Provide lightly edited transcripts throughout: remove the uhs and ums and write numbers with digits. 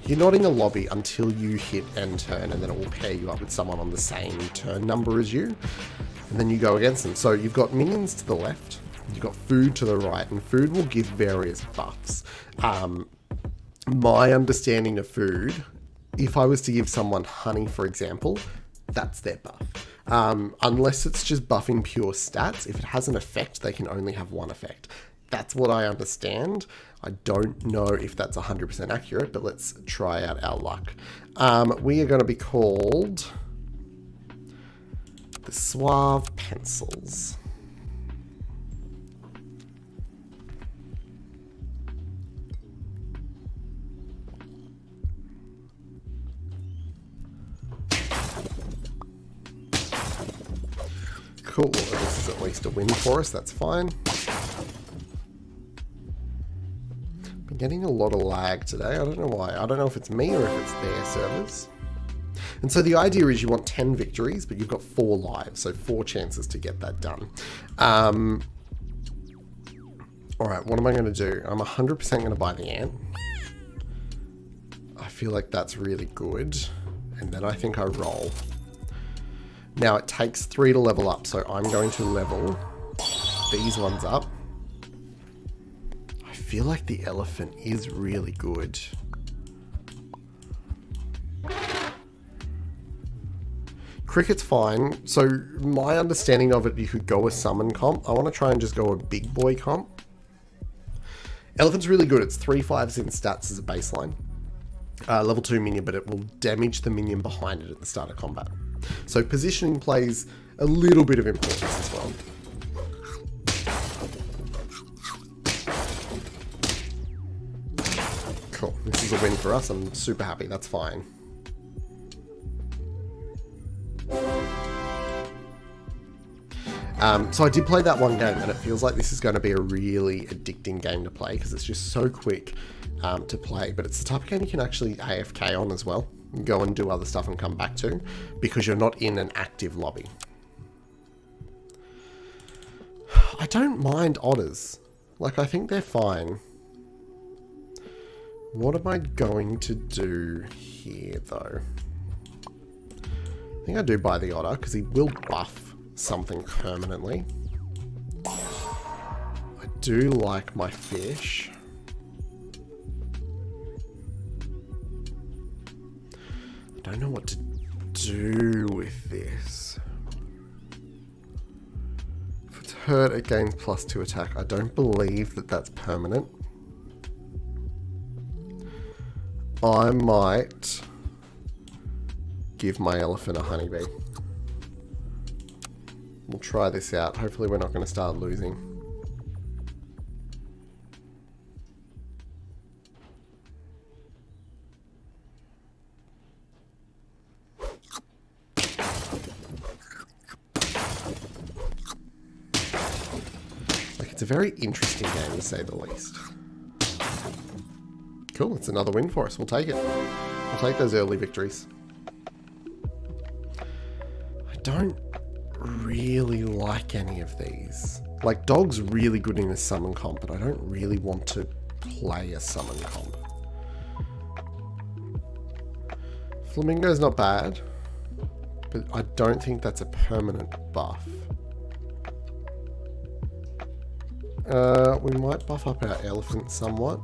You're not in the lobby until you hit end turn, and then it will pair you up with someone on the same turn number as you, and then you go against them. So you've got minions to the left, you've got food to the right, and food will give various buffs. My understanding of food, if I was to give someone honey, for example, that's their buff. Unless it's just buffing pure stats, if it has an effect, they can only have one effect. That's what I understand. I don't know if that's 100% accurate, but let's try out our luck. We are going to be called the Suave Pencils. Cool, this is at least a win for us, that's fine. Been getting a lot of lag today, I don't know why. I don't know if it's me or if it's their servers. And so the idea is you want 10 victories, but you've got 4 lives, so 4 chances to get that done. Alright, what am I going to do? I'm 100% going to buy the ant. I feel like that's really good. And then I think I roll. Now it takes 3 to level up, so I'm going to level these ones up. I feel like the elephant is really good. Cricket's fine. So my understanding of it, you could go a summon comp. I want to try and just go a big boy comp. Elephant's really good. It's 3/5s in stats as a baseline. Level 2 minion, but it will damage the minion behind it at the start of combat. So positioning plays a little bit of importance as well. Cool. This is a win for us. I'm super happy. That's fine. So I did play that one game, and it feels like this is going to be a really addicting game to play because it's just so quick to play. But it's the type of game you can actually AFK on as well. Go and do other stuff and come back to, because you're not in an active lobby. I don't mind otters. Like, I think they're fine. What am I going to do here, though? I think I do buy the otter, because he will buff something permanently. I do like my fish. I don't know what to do with this. If it's hurt, it gains +2 attack. I don't believe that that's permanent. I might give my elephant a honeybee. We'll try this out. Hopefully we're not going to start losing. It's a very interesting game, to say the least. Cool, it's another win for us. We'll take it. We'll take those early victories. don't really like any of these. Like, dog's really good in a summon comp, but I don't really want to play a summon comp. Flamingo's not bad, but I don't think that's a permanent buff. We might buff up our elephant somewhat.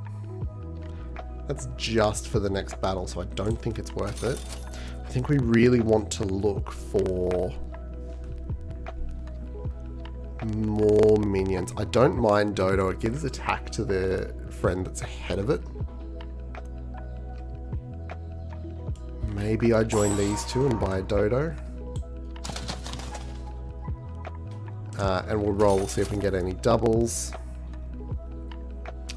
That's just for the next battle, so I don't think it's worth it. I think we really want to look for more minions. I don't mind Dodo. It gives attack to the friend that's ahead of it. Maybe I join these two and buy a Dodo. And we'll roll, see if we can get any doubles.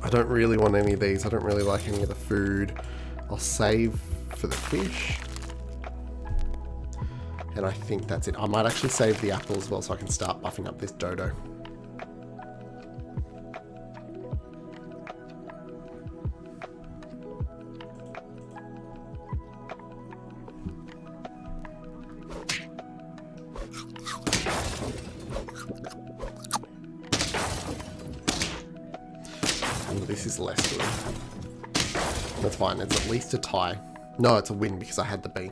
I don't really want any of these. I don't really like any of the food. I'll save for the fish. And I think that's it. I might actually save the apple as well so I can start buffing up this Dodo. This is less good. That's fine. It's at least a tie. No, it's a win because I had the B.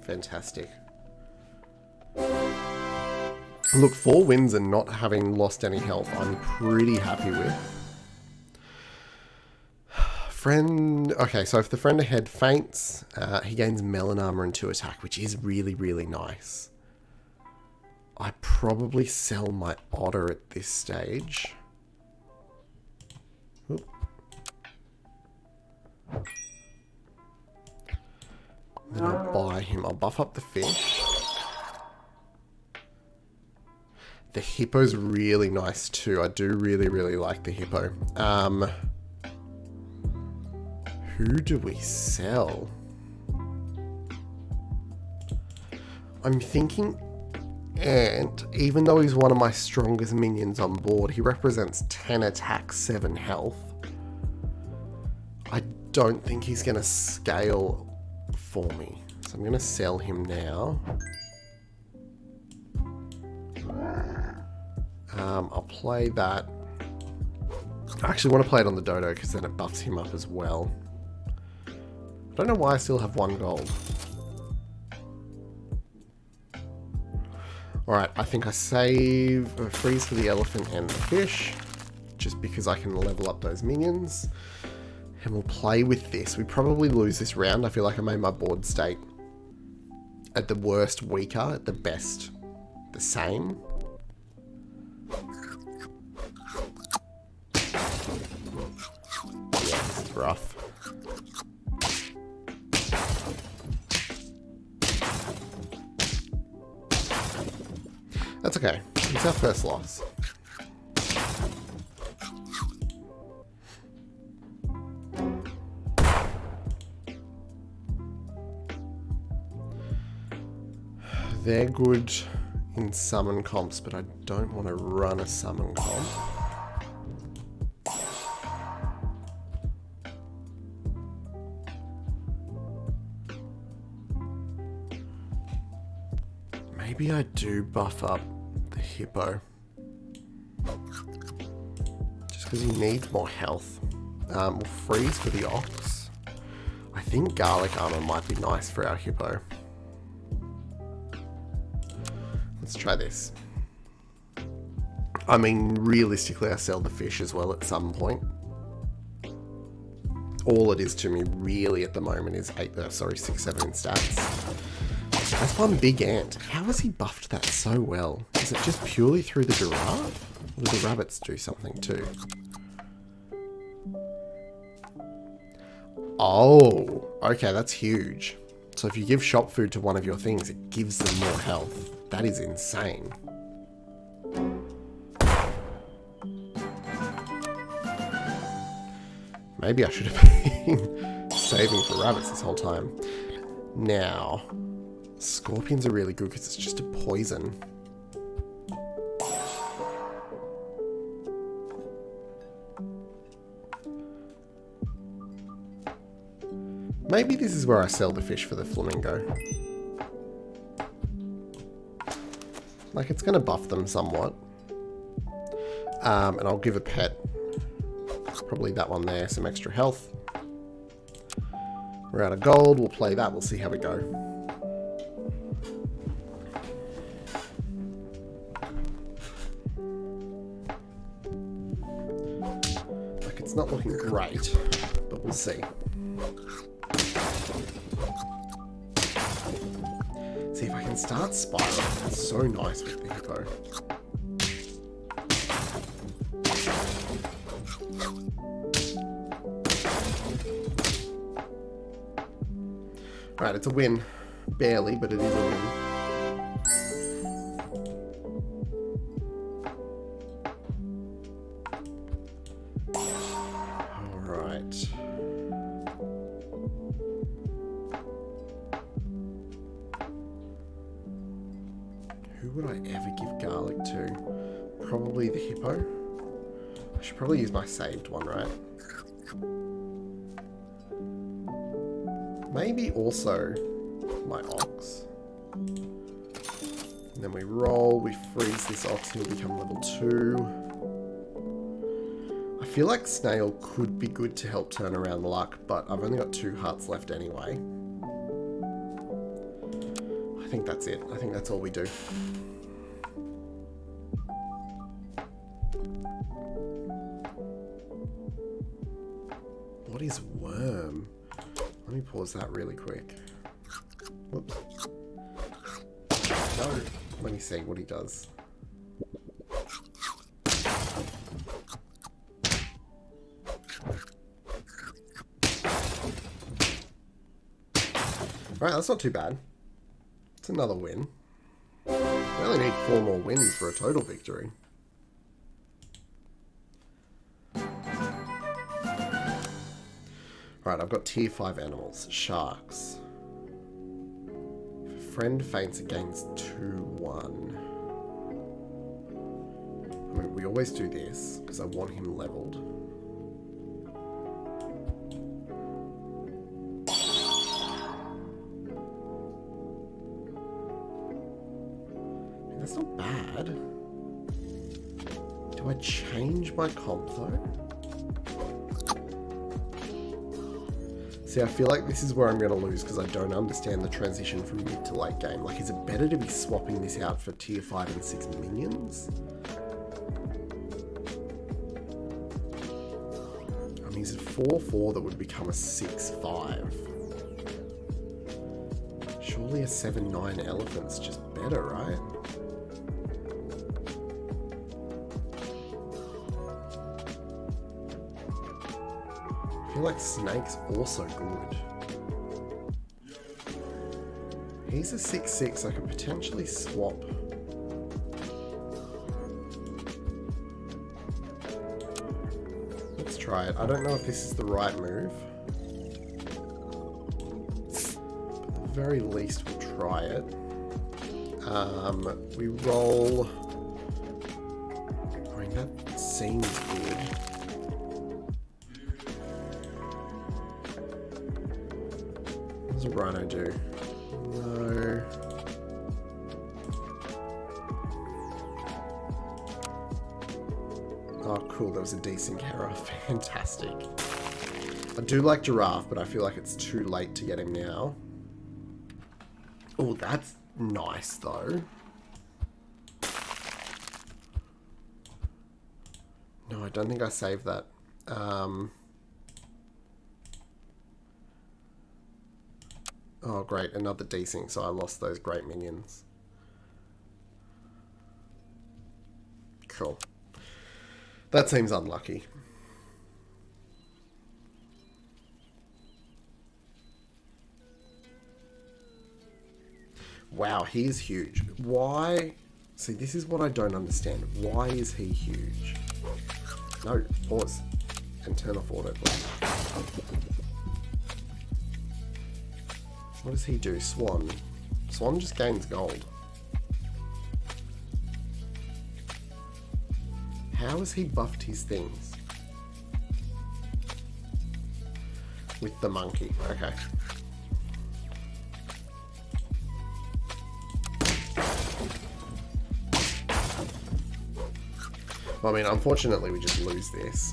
Fantastic. Look, 4 wins and not having lost any health, I'm pretty happy with. Friend... Okay, so if the friend ahead faints, he gains melon armor and 2 attack, which is really, really nice. I probably sell my otter at this stage. Oop. Then I'll buy him. I'll buff up the fish. The hippo's really nice too. I do really, really like the hippo. Who do we sell? I'm thinking Ant, even though he's one of my strongest minions on board, he represents 10 attack, 7 health. I don't think he's going to scale for me. So I'm going to sell him now. I'll play that. I actually want to play it on the Dodo because then it buffs him up as well. I don't know why I still have 1 gold. Alright, I think I save a freeze for the elephant and the fish, just because I can level up those minions. And we'll play with this. We probably lose this round. I feel like I made my board state at the worst weaker, at the best the same. Yeah, it's rough. That's okay. It's our first loss. They're good in summon comps, but I don't want to run a summon comp. Maybe I do buff up the hippo. Just because he needs more health. We'll freeze for the ox. I think garlic armor might be nice for our hippo. Let's try this. I mean, realistically, I sell the fish as well at some point. All it is to me really at the moment is 6, 7 in stats. That's one big ant. How has he buffed that so well? Is it just purely through the giraffe? Or do the rabbits do something too? Oh, okay, that's huge. So if you give shop food to one of your things, it gives them more health. That is insane. Maybe I should have been saving for rabbits this whole time. Now, scorpions are really good because it's just a poison. Maybe this is where I sell the fish for the flamingo. Like, it's going to buff them somewhat. And I'll give a pet, probably that one there, some extra health. We're out of gold. We'll play that. We'll see how we go. Like, it's not looking great, but we'll see. See if I can start spiraling. It's so nice with the hippo. Alright, it's a win. Barely, but it is a win. Alright. Who would I ever give garlic to? Probably the hippo. I should probably use my saved one, right? Maybe also my ox. And then we roll, we freeze this ox, he'll become level 2. I feel like snail could be good to help turn around luck, but I've only got 2 hearts left anyway. I think that's it. I think that's all we do. What is worm? Let me pause that really quick. Whoops. No. Let me see what he does. Alright, that's not too bad. It's another win. We only need 4 more wins for a total victory. Right, I've got tier 5 animals. Sharks. If a friend faints, it gains 2-1. I mean, we always do this because I want him leveled. I mean, that's not bad. Do I change my comp though? See, I feel like this is where I'm going to lose because I don't understand the transition from mid to late game. Like, is it better to be swapping this out for tier 5 and 6 minions? I mean, is it 4-4 that would become a 6-5? Surely a 7-9 elephant's just better, right? I feel like snake's also good. He's a 6-6, I could potentially swap. Let's try it. I don't know if this is the right move. But at the very least, we'll try it. We roll... I mean, that seems good. What does a rhino do? No. Oh, cool. There was a decent Kara. Fantastic. I do like giraffe, but I feel like it's too late to get him now. Oh, that's nice, though. No, I don't think I saved that. Oh, great. Another desync, so I lost those great minions. Cool. That seems unlucky. Wow, he is huge. Why? See, this is what I don't understand. Why is he huge? No, pause. And turn off autoplay. What does he do? Swan. Swan just gains gold. How has he buffed his things? With the monkey. Okay. Well, I mean, unfortunately, we just lose this.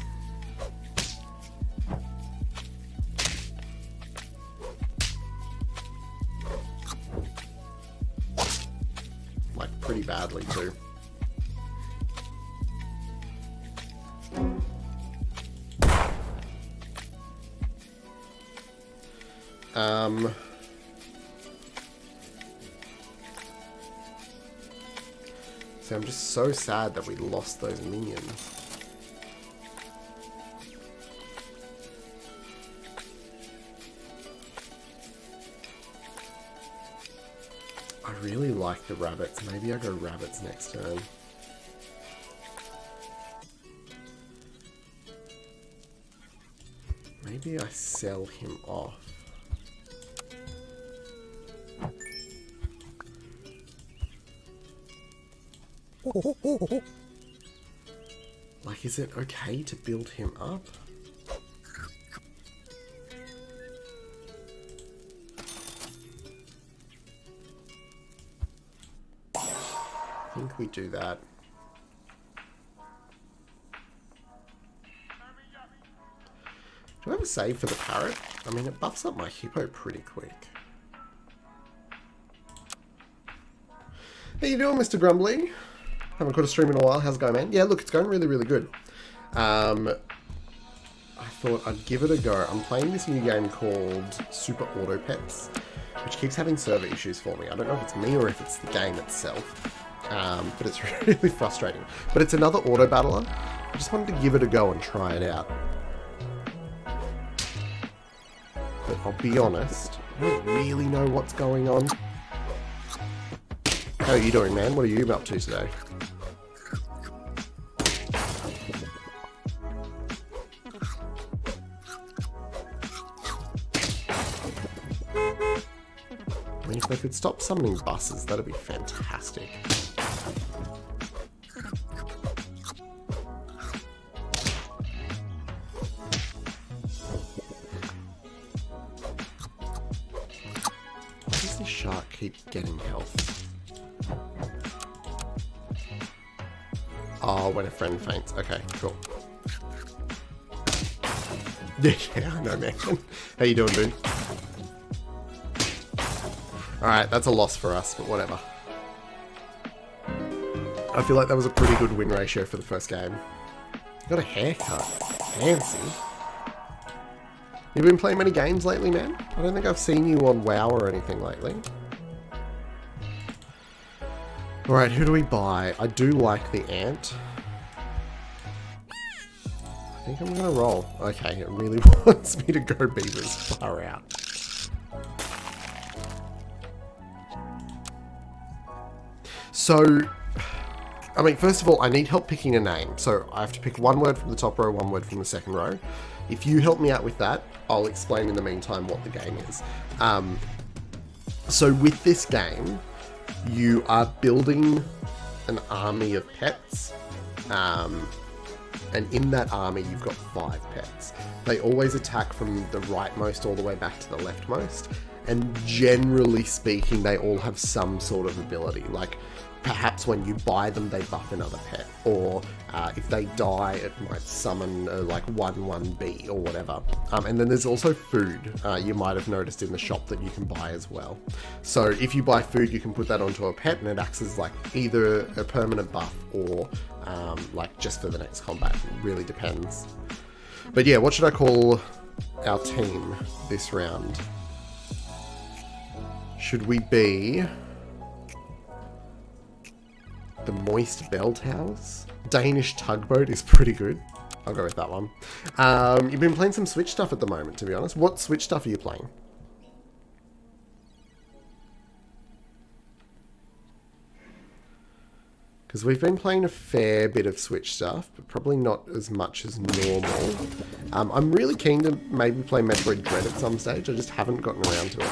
Like, pretty badly, too. So I'm just so sad that we lost those minions. I really like the rabbits. Maybe I go rabbits next turn. Maybe I sell him off. Like, is it okay to build him up? I think we do that. Do I have a save for the parrot? I mean, it buffs up my hippo pretty quick. How you doing, Mr. Grumbly? Haven't caught a stream in a while. How's it going, man? Yeah, look, it's going really, really good. I thought I'd give it a go. I'm playing this new game called Super Auto Pets, which keeps having server issues for me. I don't know if it's me or if it's the game itself, but it's really frustrating. But it's another auto battler. I just wanted to give it a go and try it out. But I'll be honest, I don't really know what's going on. How are you doing, man? What are you up to today? I mean, if they could stop summoning buses, that'd be fantastic. Why does this shark keep getting health? Oh, when a friend faints. Okay, cool. Yeah, I know, man. How you doing, dude? Alright, that's a loss for us, but whatever. I feel like that was a pretty good win ratio for the first game. Got a haircut. Fancy. You been playing many games lately, man? I don't think I've seen you on WoW or anything lately. Alright, who do we buy? I do like the ant. I think I'm gonna roll. Okay, it really wants me to go beavers far out. So, I mean, first of all, I need help picking a name. So I have to pick one word from the top row, one word from the second row. If you help me out with that, I'll explain in the meantime what the game is. So with this game, you are building an army of pets. And in that army, you've got 5 pets. They always attack from the rightmost all the way back to the leftmost. And generally speaking, they all have some sort of ability. Like, perhaps when you buy them, they buff another pet. Or if they die, it might summon like 1/1B or whatever. And then there's also food. You might have noticed in the shop that you can buy as well. So if you buy food, you can put that onto a pet and it acts as like either a permanent buff or like just for the next combat. It really depends. But yeah, what should I call our team this round? Should we be the Moist Bell Towers? Danish Tugboat is pretty good. I'll go with that one. You've been playing some Switch stuff at the moment, to be honest. What Switch stuff are you playing? Because we've been playing a fair bit of Switch stuff, but probably not as much as normal. I'm really keen to maybe play Metroid Dread at some stage. I just haven't gotten around to it.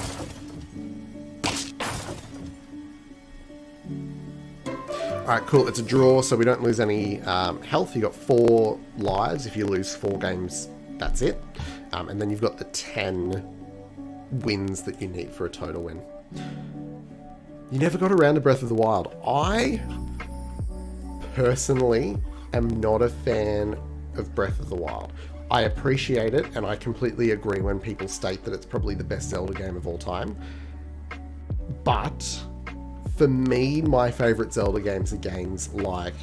Alright, cool. It's a draw, so we don't lose any health. You got 4 lives. If you lose 4 games, that's it. And then you've got the 10 wins that you need for a total win. You never got around to Breath of the Wild. I personally am not a fan of Breath of the Wild. I appreciate it, and I completely agree when people state that it's probably the best Zelda game of all time. But for me, my favorite Zelda games are games like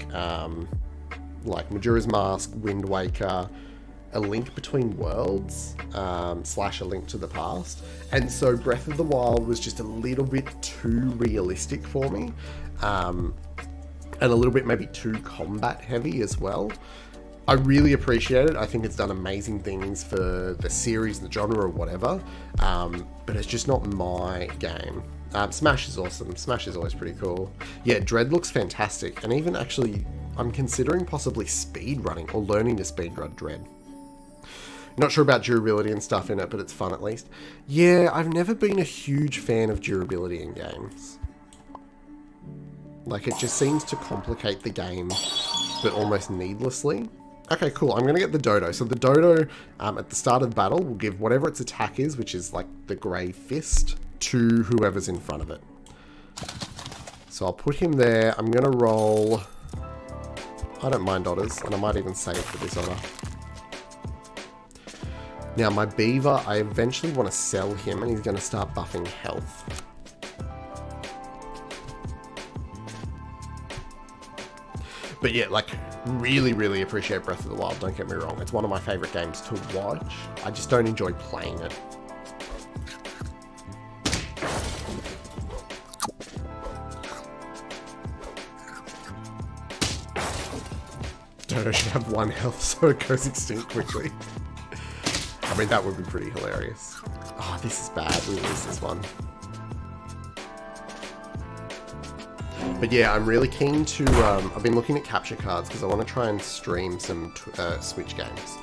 Majora's Mask, Wind Waker, A Link Between Worlds, / A Link to the Past. And so Breath of the Wild was just a little bit too realistic for me, and a little bit maybe too combat heavy as well. I really appreciate it. I think it's done amazing things for the series, the genre, or whatever, but it's just not my game. Smash is awesome. Smash is always pretty cool. Yeah, Dread looks fantastic, and even actually, I'm considering possibly speedrunning or learning to speedrun Dread. Not sure about durability and stuff in it, but it's fun at least. Yeah, I've never been a huge fan of durability in games. Like, it just seems to complicate the game, but almost needlessly. Okay, cool. I'm going to get the dodo. So the dodo, at the start of the battle, will give whatever its attack is, which is like the grey fist, to whoever's in front of it. So I'll put him there. I'm going to roll... I don't mind otters, and I might even save for this otter. Now, my beaver, I eventually want to sell him, and he's going to start buffing health. But yeah, like, really, really appreciate Breath of the Wild, don't get me wrong. It's one of my favourite games to watch. I just don't enjoy playing it. Dodo should have 1 health so it goes extinct quickly. I mean, that would be pretty hilarious. Oh, this is bad. We lose this one. But yeah, I'm really keen to... I've been looking at capture cards because I want to try and stream some Switch games.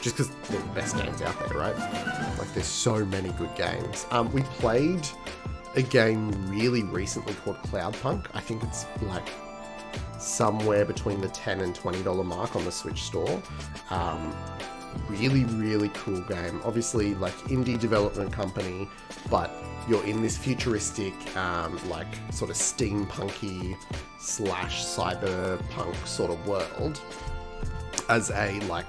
Just because they're the best games out there, right? Like, there's so many good games. We played a game really recently called Cloudpunk. I think it's like somewhere between the $10 and $20 mark on the Switch store. Really, really cool game. Obviously, like, indie development company, but you're in this futuristic, like, sort of steampunky / cyberpunk sort of world as a, like,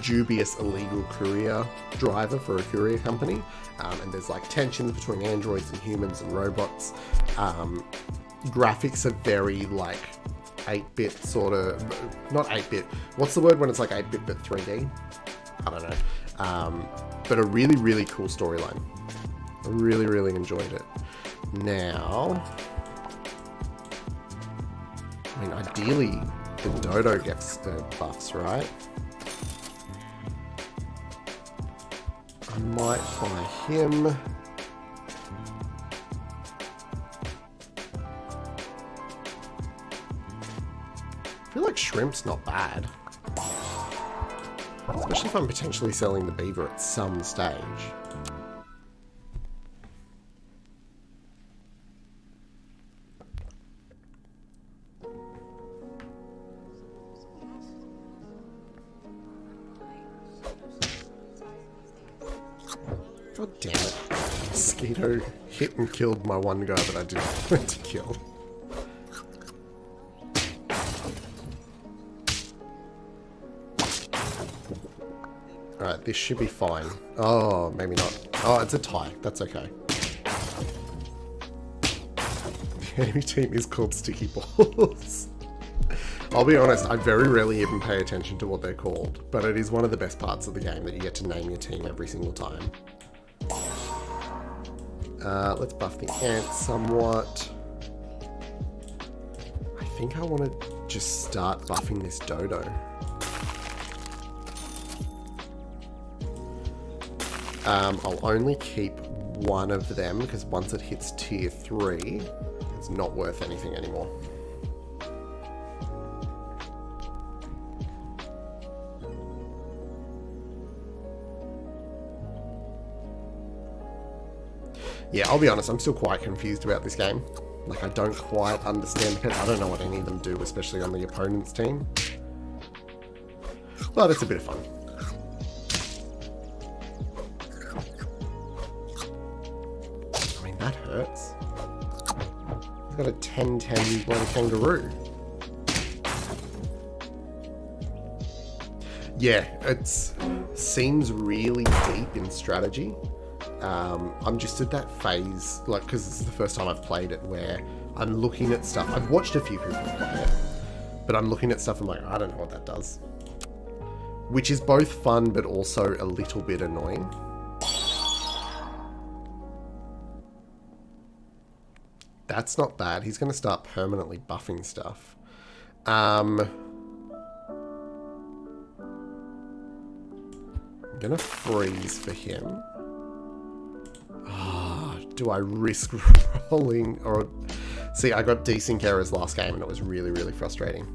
dubious illegal courier driver for a courier company. And there's, like, tensions between androids and humans and robots. Graphics are very, like, 8-bit sort of... Not 8-bit. What's the word when it's, like, 8-bit but 3D? I don't know. But a really, really cool storyline. I really, really enjoyed it. Now... I mean, ideally, the dodo gets buffs, right? I might buy him. I feel like shrimp's not bad. Especially if I'm potentially selling the beaver at some stage. God damn it. Mosquito hit and killed my one guy that I didn't want to kill. Alright, this should be fine. Oh, maybe not. Oh, it's a tie. That's okay. The enemy team is called Sticky Balls. I'll be honest, I very rarely even pay attention to what they're called, but it is one of the best parts of the game that you get to name your team every single time. Let's buff the ant somewhat. I think I want to just start buffing this dodo. I'll only keep one of them because once it hits tier 3, it's not worth anything anymore. Yeah, I'll be honest, I'm still quite confused about this game. Like, I don't quite understand it. I don't know what any of them do, especially on the opponent's team. But it's a bit of fun. I mean, that hurts. He's got a 10-10 bloody kangaroo. Yeah, it seems really deep in strategy. I'm just at that phase, like, because this is the first time I've played it, where I'm looking at stuff. I've watched a few people play it, but I'm looking at stuff and I'm like, I don't know what that does. Which is both fun, but also a little bit annoying. That's not bad. He's going to start permanently buffing stuff. I'm going to freeze for him. Do I risk rolling? Or see, I got decent carers last game and it was really, really frustrating.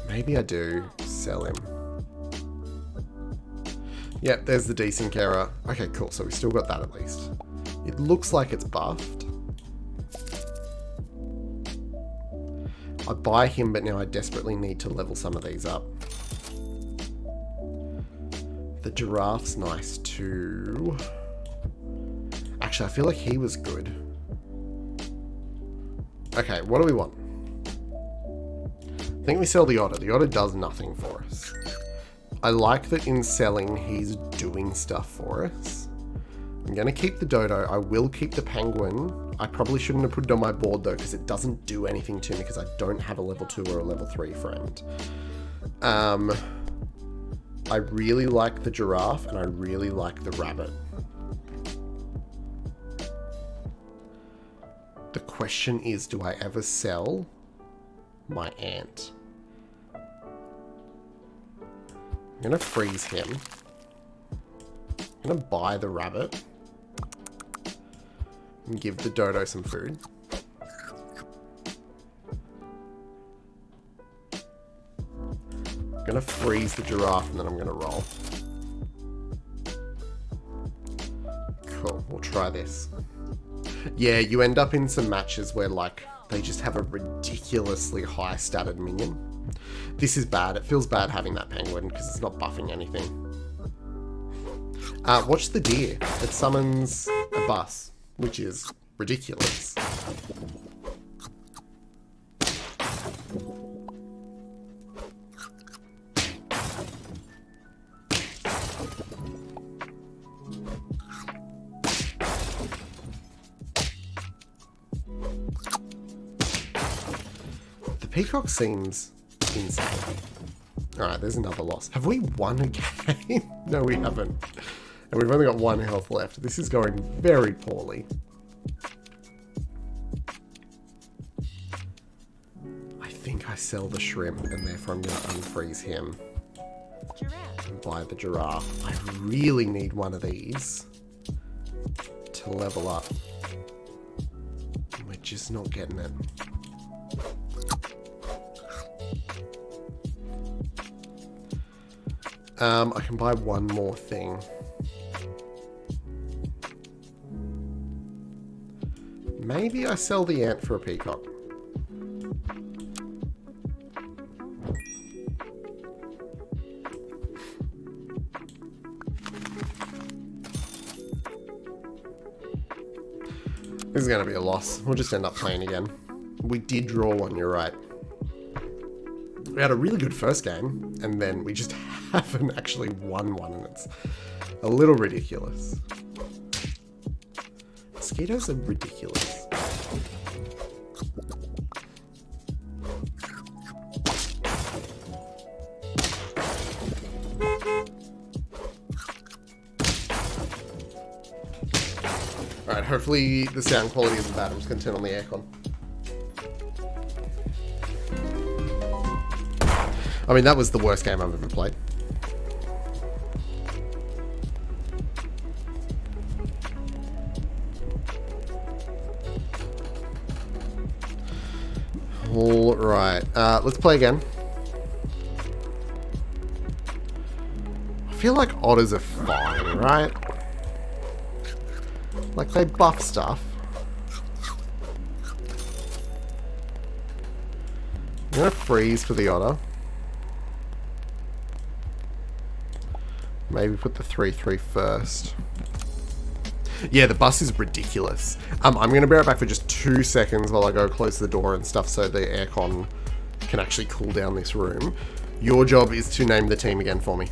Maybe I do sell him. Yep, there's the decent carer. Okay, cool. So we still got that at least. It looks like it's buffed. I buy him, but now I desperately need to level some of these up. The giraffe's nice too. Actually, I feel like he was good. Okay, what do we want? I think we sell the otter. The otter does nothing for us. I like that in selling, he's doing stuff for us. I'm going to keep the dodo. I will keep the penguin. I probably shouldn't have put it on my board though, because it doesn't do anything to me because I don't have a level 2 or a level 3 friend. I really like the giraffe and I really like the rabbit. The question is, do I ever sell my ant? I'm going to freeze him. I'm going to buy the rabbit. And give the dodo some food. I'm going to freeze the giraffe and then I'm going to roll. Cool, we'll try this. Yeah, you end up in some matches where, like, they just have a ridiculously high statted minion. This is bad. It feels bad having that penguin because it's not buffing anything. Watch the deer. It summons a bus, which is ridiculous. The peacock seems insane. Alright, there's another loss. Have we won a game? No, we haven't. And we've only got 1 health left. This is going very poorly. I think I sell the shrimp and therefore I'm going to unfreeze him. And buy the giraffe. I really need one of these to level up. We're just not getting it. I can buy one more thing. Maybe I sell the ant for a peacock. This is going to be a loss. We'll just end up playing again. We did draw one, you're right. We had a really good first game, and then we just haven't actually won one, and it's a little ridiculous. Mosquitoes are ridiculous. Alright, hopefully the sound quality isn't bad. I'm just going to turn on the aircon. I mean, that was the worst game I've ever played. Alright, let's play again. I feel like otters are fine, right? Like, they buff stuff. I'm gonna freeze for the otter. Maybe put the 3/3 first. Yeah, the bus is ridiculous. I'm going to be right back for just 2 seconds while I go close the door and stuff so the aircon can actually cool down this room. Your job is to name the team again for me.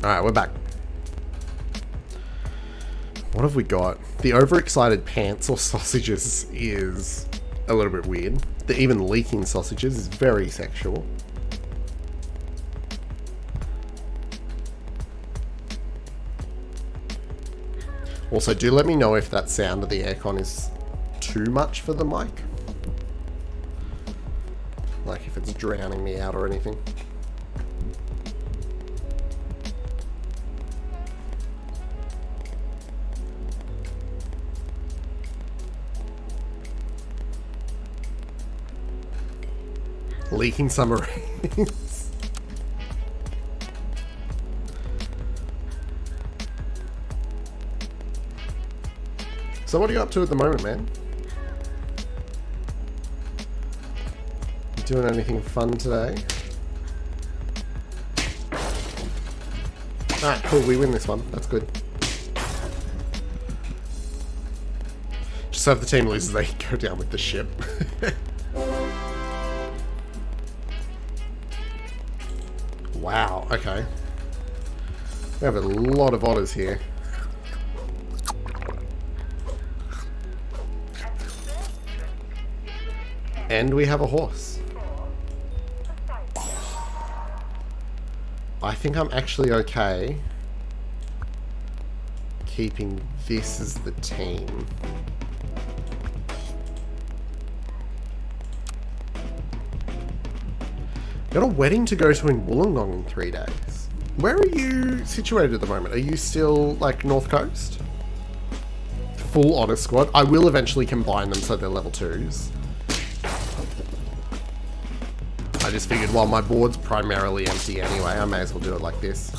Alright, we're back. What have we got? The overexcited pants or sausages is a little bit weird. The even leaking sausages is very sexual. Also, do let me know if that sound of the aircon is too much for the mic. Like if it's drowning me out or anything. Leaking submarines. So what are you up to at the moment, man? You doing anything fun today? Alright, cool, we win this one. That's good. Just so if the team loses, they go down with the ship. Wow, okay. We have a lot of otters here. And we have a horse. I think I'm actually okay keeping this as the team. Got a wedding to go to in Wollongong in 3 days. Where are you situated at the moment? Are you still, like, North Coast? Full Otter Squad. I will eventually combine them so they're level 2s. I just figured while my board's primarily empty anyway, I may as well do it like this.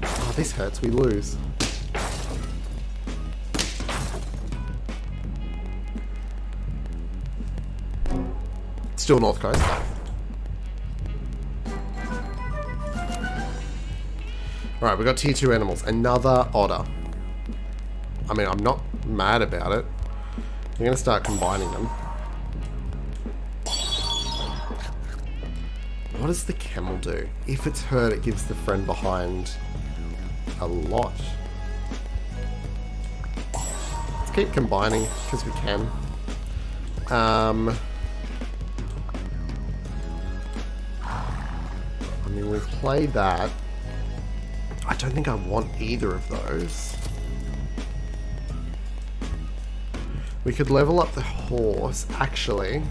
Oh, this hurts. We lose. Still North Coast. Alright, we got tier 2 animals. Another otter. I mean, I'm not mad about it. I'm going to start combining them. What does the camel do? If it's hurt, it gives the friend behind a lot. Let's keep combining, because we can. I mean, we've played that. I don't think I want either of those. We could level up the horse. Actually,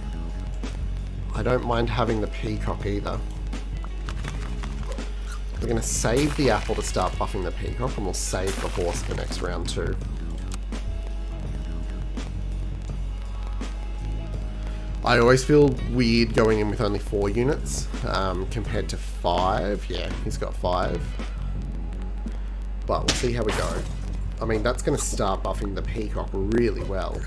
I don't mind having the peacock either. We're going to save the apple to start buffing the peacock, and we'll save the horse for next round too. I always feel weird going in with only 4 units compared to 5. Yeah, he's got 5. But we'll see how we go. I mean, that's going to start buffing the peacock really well.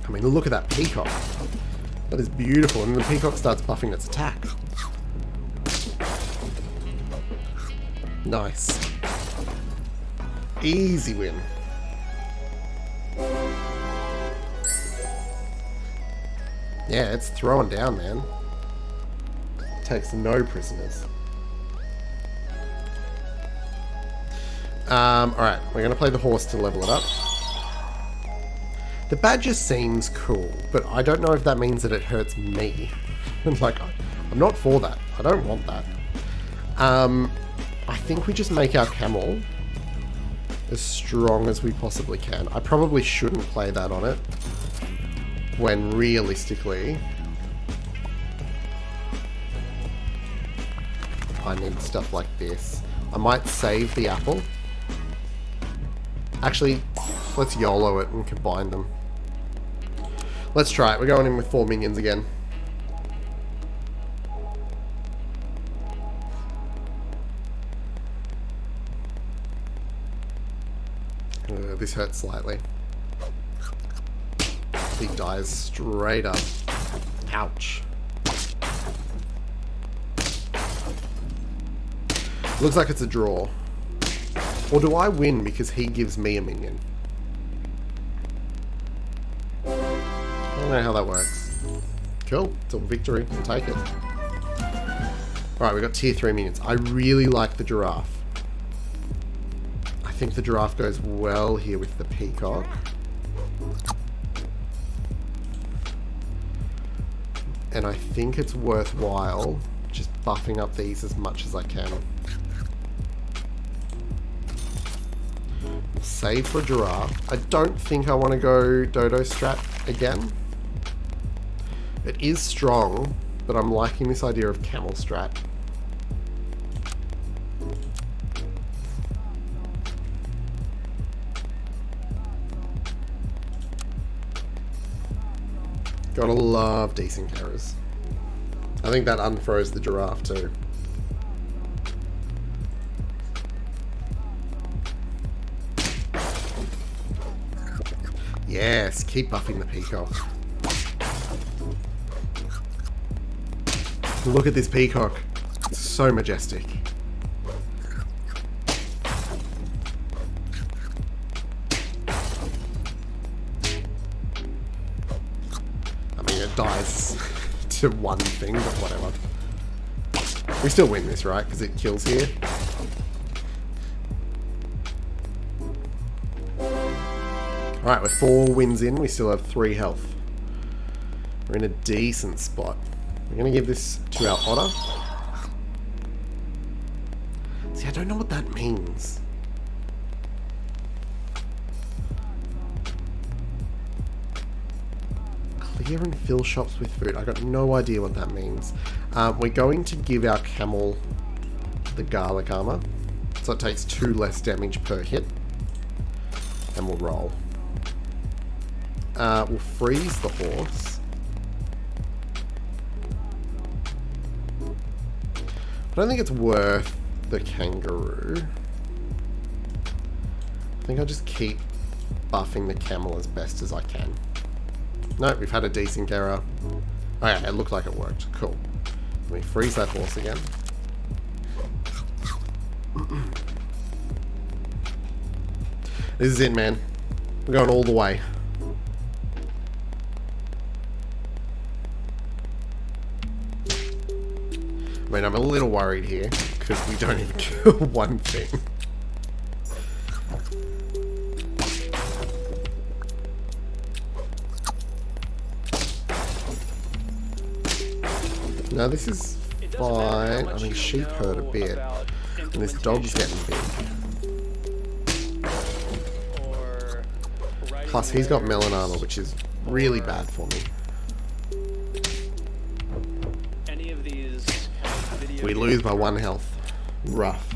I mean, look at that peacock. That is beautiful. And the peacock starts buffing its attack. Nice. Easy win. Yeah, it's throwing down, man. Takes no prisoners. Alright, we're going to play the horse to level it up. The badger seems cool, but I don't know if that means that it hurts me. Like, I'm not for that. I don't want that. I think we just make our camel as strong as we possibly can. I probably shouldn't play that on it, when realistically I need stuff like this. I might save the apple. Actually, let's YOLO it and combine them. Let's try it. We're going in with 4 minions again. This hurts slightly. He dies straight up. Ouch. Looks like it's a draw. Or do I win because he gives me a minion? I don't know how that works. Cool. It's a victory. We'll take it. Alright, we've got tier 3 minions. I really like the giraffe. I think the giraffe goes well here with the peacock. And I think it's worthwhile just buffing up these as much as I can. Save for a giraffe. I don't think I want to go dodo strat again. It is strong, but I'm liking this idea of camel strat. Gotta love decent carries. I think that unfroze the giraffe too. Yes, keep buffing the peacock. Look at this peacock. It's so majestic. I mean, it dies to one thing, but whatever. We still win this, right? Because it kills here. Alright, we're 4 wins in. We still have 3 health. We're in a decent spot. We're going to give this to our otter. See, I don't know what that means. Clear and fill shops with food. I got no idea what that means. We're going to give our camel the garlic armor. So it takes 2 less damage per hit. And we'll roll. We'll freeze the horse. I don't think it's worth the kangaroo. I think I'll just keep buffing the camel as best as I can. No, we've had a decent error. Oh yeah, it looked like it worked. Cool. Let me freeze that horse again. This is it, man. We're going all the way. I mean, I'm a little worried here, because we don't even kill one thing. No, this is fine. I mean, sheep hurt a bit, and this dog's getting big. Plus, he's got melon armor, which is really bad for me. We lose by 1 health. Rough.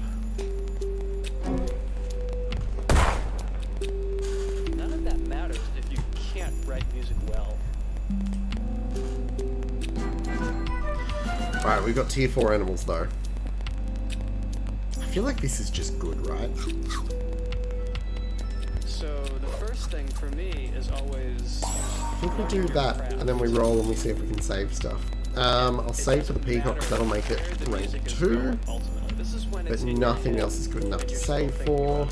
None of that matters if you can't write music well. Alright, we've got tier 4 animals though. I feel like this is just good, right? So the first thing for me is always... I think we do that, and then we roll and we see if we can save stuff. I'll save for the peacock because that'll make it rank 2. But nothing else is good enough to save for.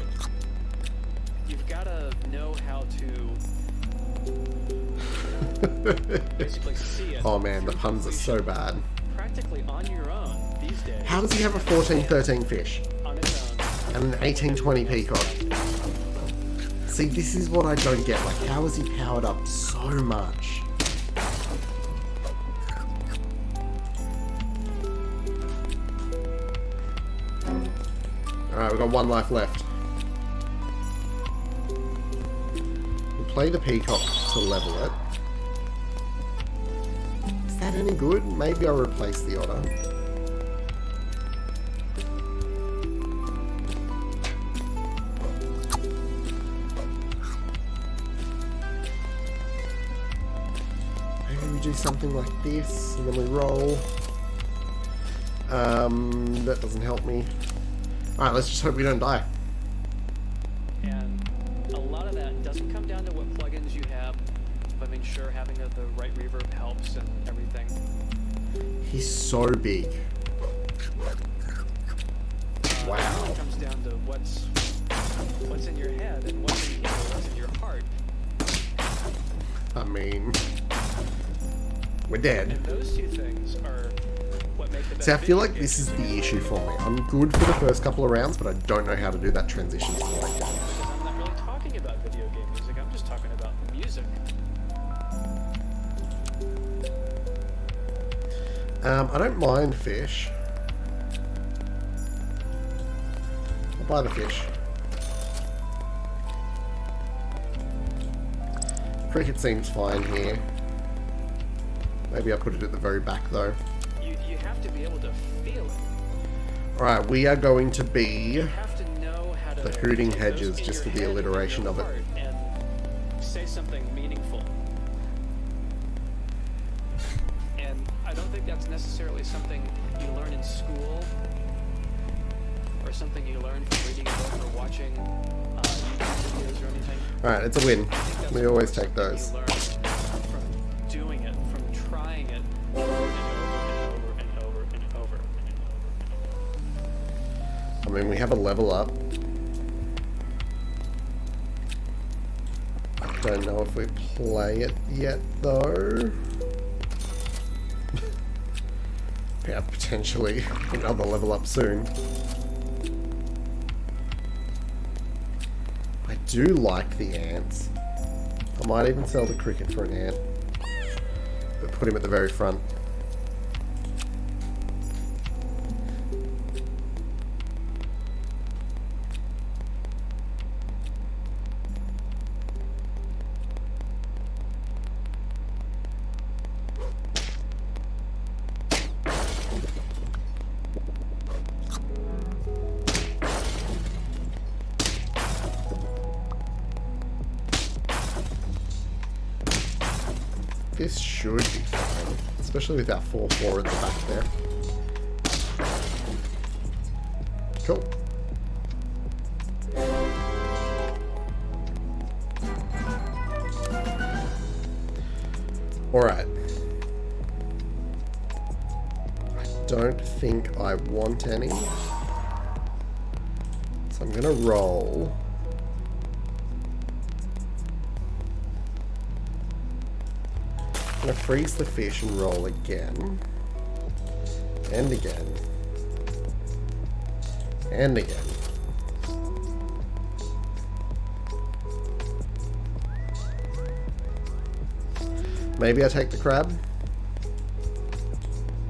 You've got to know how to basically see it. Oh man, the puns are so bad. Practically on your own these days. How does he have a 14-13 fish? On its own. And an 18-20 peacock? See, this is what I don't get. Like, how is he powered up so much? Alright, we've got 1 life left. We'll play the peacock to level it. Is that any good? Maybe I'll replace the otter. Maybe we do something like this, and then we roll. That doesn't help me. Alright, let's just hope we don't die. And a lot of that doesn't come down to what plugins you have, but making sure having the right reverb helps and everything. He's so big. Wow. It really comes down to what's in your head and what's in here, what's in your heart. I mean, we're dead. And those two things are what make the best. See, I feel video like this games. is the issue for me. I'm good for the first couple of rounds, but I don't know how to do that transition to the late game. Because I'm not really talking about video game music, I'm just talking about music. I don't mind fish. I'll buy the fish. Cricket seems fine here. Maybe I put it at the very back though. You have to be able to feel it. Alright, we are going to be You have to know how to the hooting take hedges those in just for your the head and in alliteration your of it. heart and say something meaningful. And I don't think that's necessarily something you learn in school or something you learn from reading a book or watching YouTube videos or anything. Alright, it's a win. I think that's We always take those. You learn from doing it, from trying it over and over and over and over. I mean, we have a level up. I don't know if we play it yet, though. We have potentially another level up soon. I do like the ants. I might even sell the cricket for an ant. But put him at the very front. This should be fine, especially with that 4-4 at the back there. Cool. Alright. I don't think I want any. So I'm gonna roll. I'm going to freeze the fish and roll again. And again. And again. Maybe I take the crab.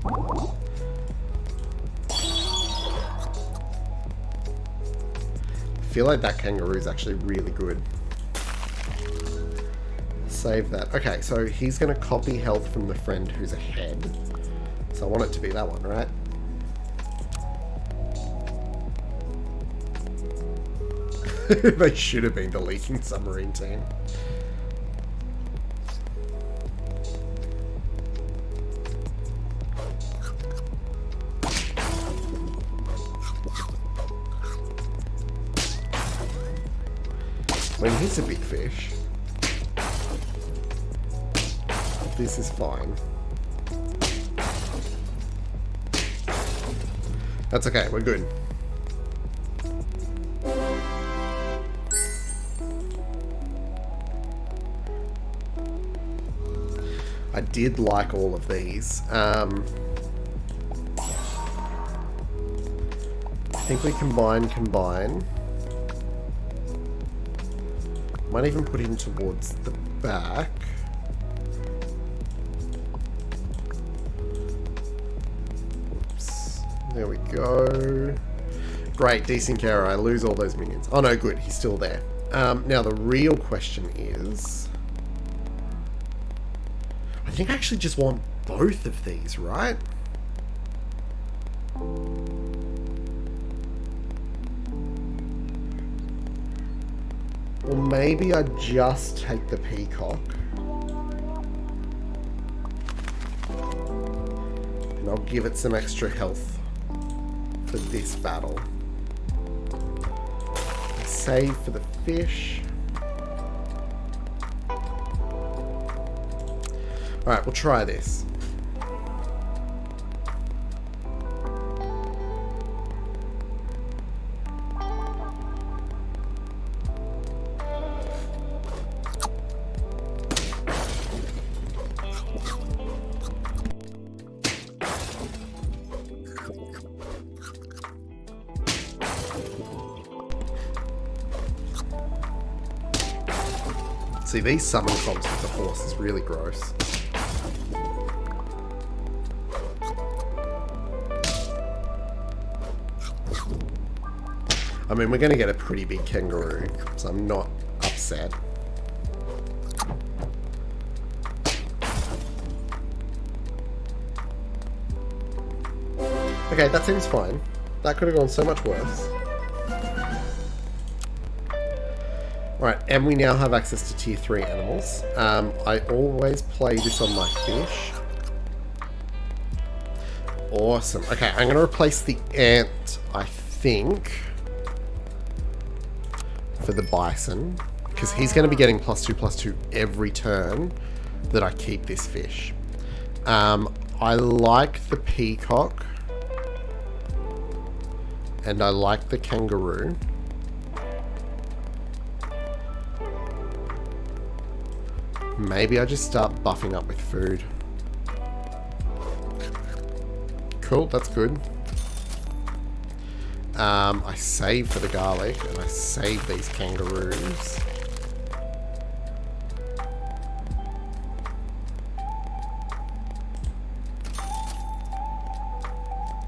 I feel like that kangaroo is actually really good. Save that. Okay, so he's going to copy health from the friend who's ahead. So I want it to be that one, right? They should have been deleting submarine team. I mean, he's a big fish. This is fine. That's okay, we're good. I did like all of these. I think we combine. Might even put him towards the back. There we go. Great, decent carer. I lose all those minions. Oh no, good. He's still there. Now the real question is... I think I actually just want both of these, right? Or maybe I just take the peacock. And I'll give it some extra health for this battle. Save for the fish. Alright, we'll try this. See, these summon comps with the horse is really gross. I mean, we're going to get a pretty big kangaroo, so I'm not upset. Okay, that seems fine. That could have gone so much worse. Alright, and we now have access to tier 3 animals. I always play this on my fish. Awesome. Okay, I'm going to replace the ant, I think, for the bison, because he's going to be getting +2/+2 every turn that I keep this fish. I like the peacock, and I like the kangaroo. Maybe I just start buffing up with food. Cool, that's good. I save for the garlic, and I save these kangaroos.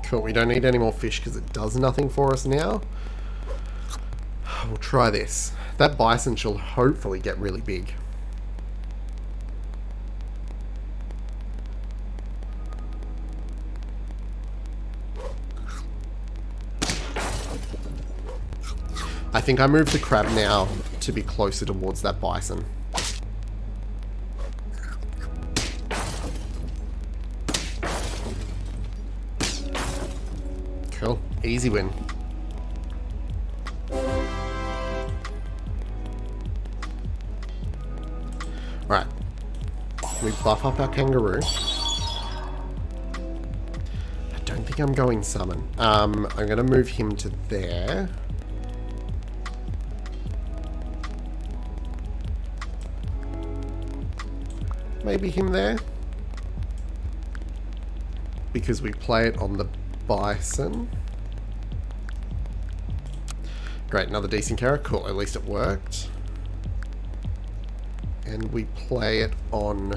Cool, we don't need any more fish because it does nothing for us now. We'll try this. That bison shall hopefully get really big. I think I moved the crab now to be closer towards that bison. Cool. Easy win. Right. We buff up our kangaroo. I don't think I'm going summon. I'm going to move him to there. Maybe him there. Because we play it on the bison. Great, another decent carrot. Cool, at least it worked. And we play it on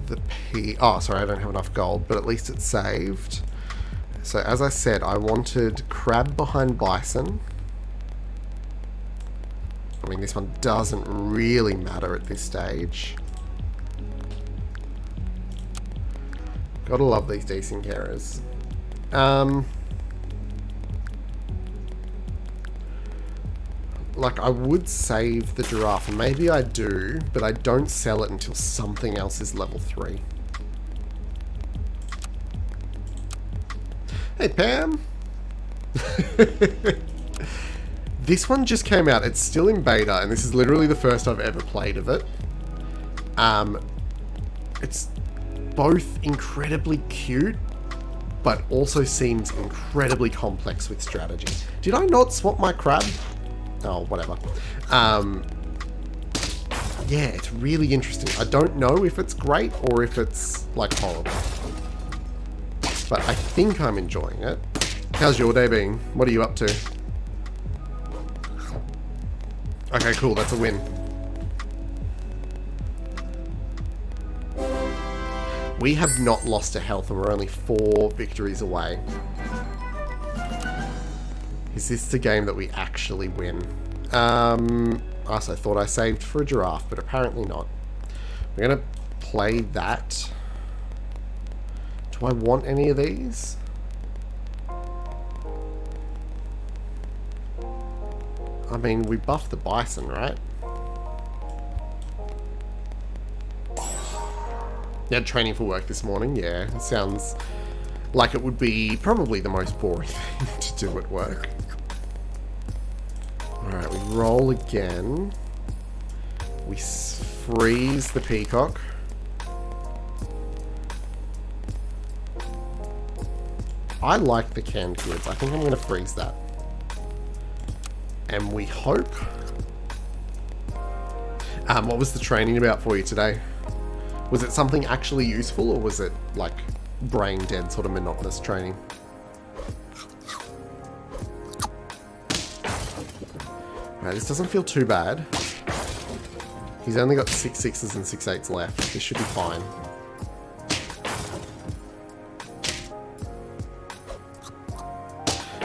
the oh, sorry, I don't have enough gold, but at least it's saved. So as I said, I wanted crab behind bison. I mean, this one doesn't really matter at this stage. Gotta love these decent carers. Like, I would save the giraffe, and maybe I do, but I don't sell it until something else is level 3. Hey, Pam! This one just came out. It's still in beta, and this is literally the first I've ever played of it. It's both incredibly cute, but also seems incredibly complex with strategy. Did I not swap my crab? Oh, whatever. Yeah, it's really interesting. I don't know if it's great or if it's, like, horrible. But I think I'm enjoying it. How's your day been? What are you up to? Okay, cool. That's a win. We have not lost a health and we're only 4 victories away. Is this the game that we actually win? I also thought I saved for a giraffe, but apparently not. We're going to play that. Do I want any of these? I mean, we buffed the bison, right? Yeah, training for work this morning. Yeah, it sounds like it would be probably the most boring thing to do at work. Alright, we roll again. We freeze the peacock. I like the canned goods. I think I'm going to freeze that. And we hope... what was the training about for you today? Was it something actually useful, or was it like brain dead sort of monotonous training? Alright, this doesn't feel too bad. He's only got 6 6s and 6 8s left. This should be fine.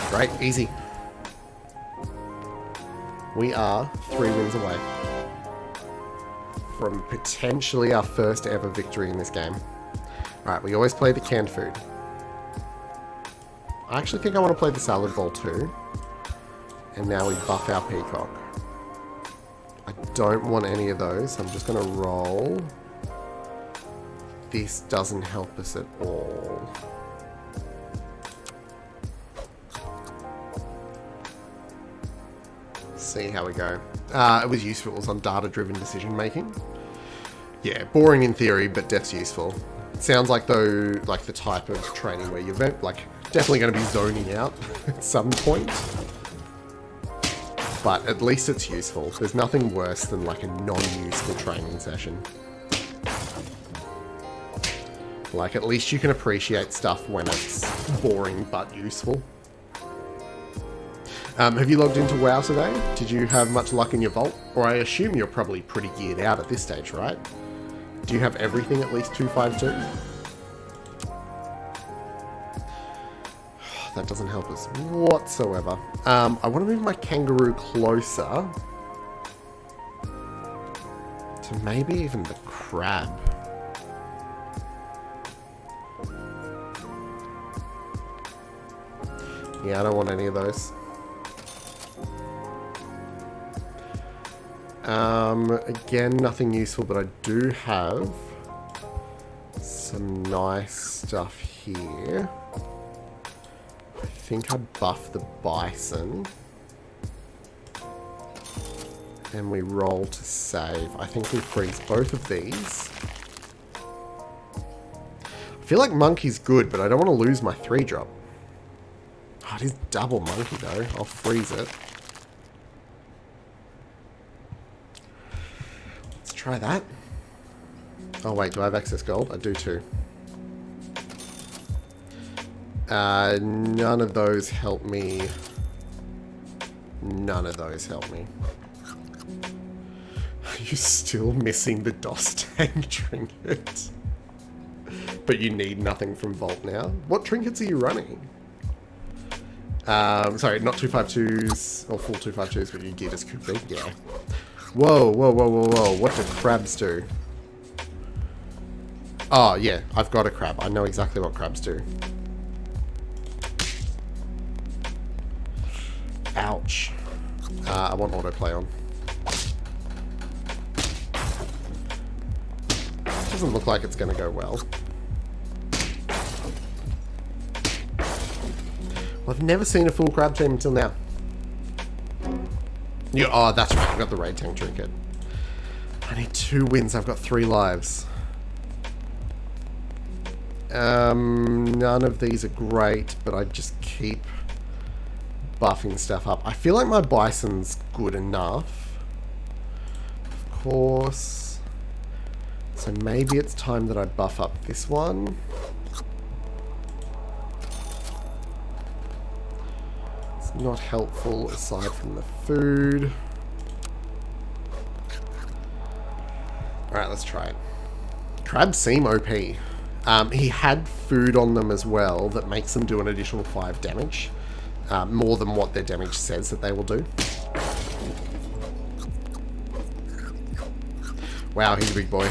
Great, easy. We are 3 wins away from potentially our first ever victory in this game. Alright, we always play the canned food. I actually think I want to play the salad bowl too. And now we buff our peacock. I don't want any of those. I'm just going to roll. This doesn't help us at all. See how we go. It was useful. It was on data-driven decision making. Yeah, boring in theory, but death's useful. It sounds like though, like the type of training where you're like definitely going to be zoning out at some point. But at least it's useful. There's nothing worse than like a non-useful training session. Like at least you can appreciate stuff when it's boring but useful. Have you logged into WoW today? Did you have much luck in your vault? Or I assume you're probably pretty geared out at this stage, right? Do you have everything at least 252? That doesn't help us whatsoever. I want to move my kangaroo closer to maybe even the crab. Yeah, I don't want any of those. Again, nothing useful, but I do have some nice stuff here. I think I buff the bison. And we roll to save. I think we freeze both of these. I feel like monkey's good, but I don't want to lose my 3-drop. Oh, it is double monkey though. I'll freeze it. Let's try that. Oh wait, do I have excess gold? I do too. None of those help me. None of those help me. You're still missing the DOS tank trinket. But you need nothing from Vault now. What trinkets are you running? Sorry, not 252s, or full 252s, but you get us could be, yeah. Whoa, whoa, whoa, whoa, whoa, what do crabs do? Oh, yeah, I've got a crab. I know exactly what crabs do. Ouch. I want autoplay on. Doesn't look like it's going to go well. Well, I've never seen a full crab team until now. Yeah, oh, that's right. I've got the raid tank trinket. I need 2 wins. I've got 3 lives. None of these are great, but I just keep buffing stuff up. I feel like my bison's good enough. Of course. So maybe it's time that I buff up this one. It's not helpful aside from the food. Alright, let's try it. Crabs seem OP. He had food on them as well that makes them do an additional 5 damage. More than what their damage says that they will do. Wow, he's a big boy.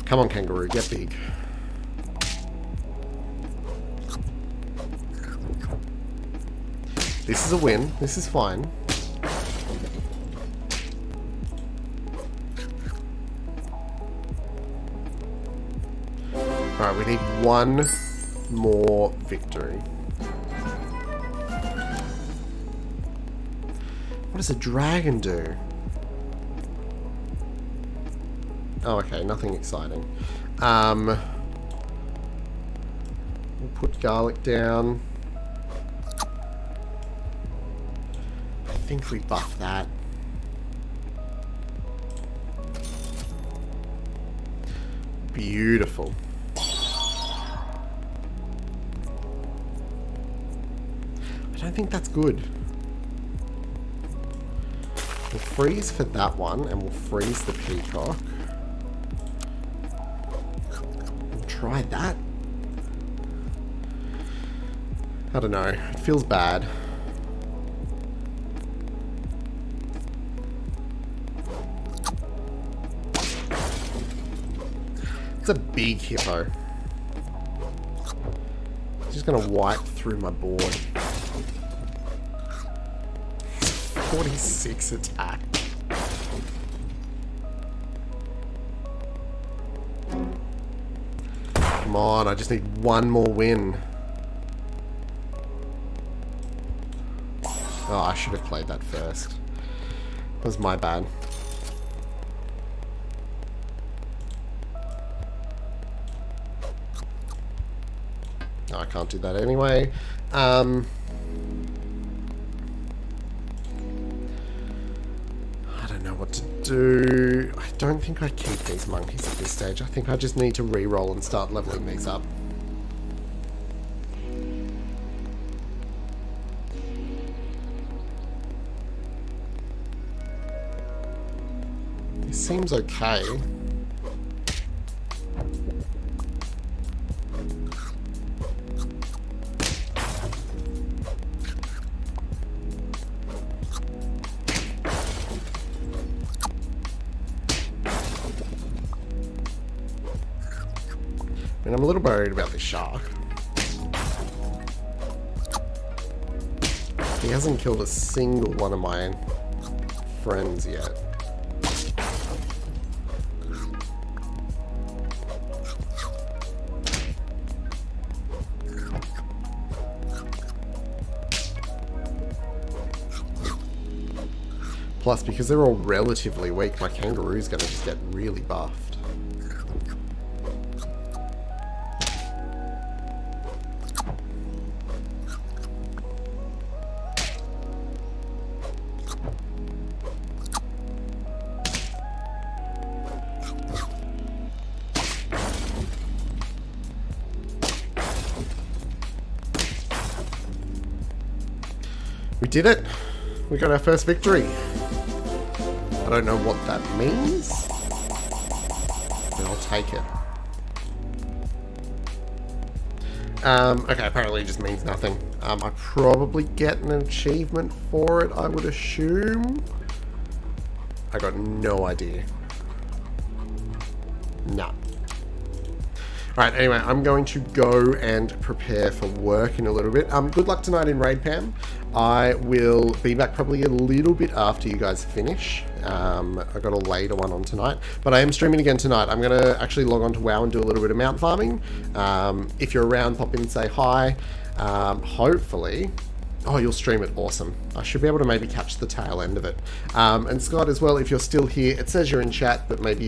Come on, kangaroo, get big. This is a win. This is fine. Alright, we need 1 more victory. What does a dragon do? Oh, okay, nothing exciting. We'll put garlic down. I think we buff that. Beautiful. I don't think that's good. We'll freeze for that one, and we'll freeze the peacock. We'll try that. I don't know. It feels bad. It's a big hippo. It's just gonna wipe through my board. 46 attack. Come on, I just need one more win. Oh, I should have played that first. That was my bad. No, I can't do that anyway. I don't know what to do. I don't think I keep these monkeys at this stage. I think I just need to re-roll and start leveling these up. This seems okay. And I'm a little worried about this shark. He hasn't killed a single one of my friends yet. Plus, because they're all relatively weak, my kangaroo's gonna just get really buffed. We did it! We got our first victory. I don't know what that means, but I'll take it. Okay, apparently it just means nothing. I probably get an achievement for it, I would assume. I got no idea. No. Alright, anyway, I'm going to go and prepare for work in a little bit. Good luck tonight in Raid Pam. I will be back probably a little bit after you guys finish. I've got a later one on tonight, but I am streaming again tonight. I'm going to actually log on to WoW and do a little bit of mount farming. If you're around, pop in and say hi. Hopefully... Oh, you'll stream it. Awesome. I should be able to maybe catch the tail end of it. And Scott as well, if you're still here, it says you're in chat, but maybe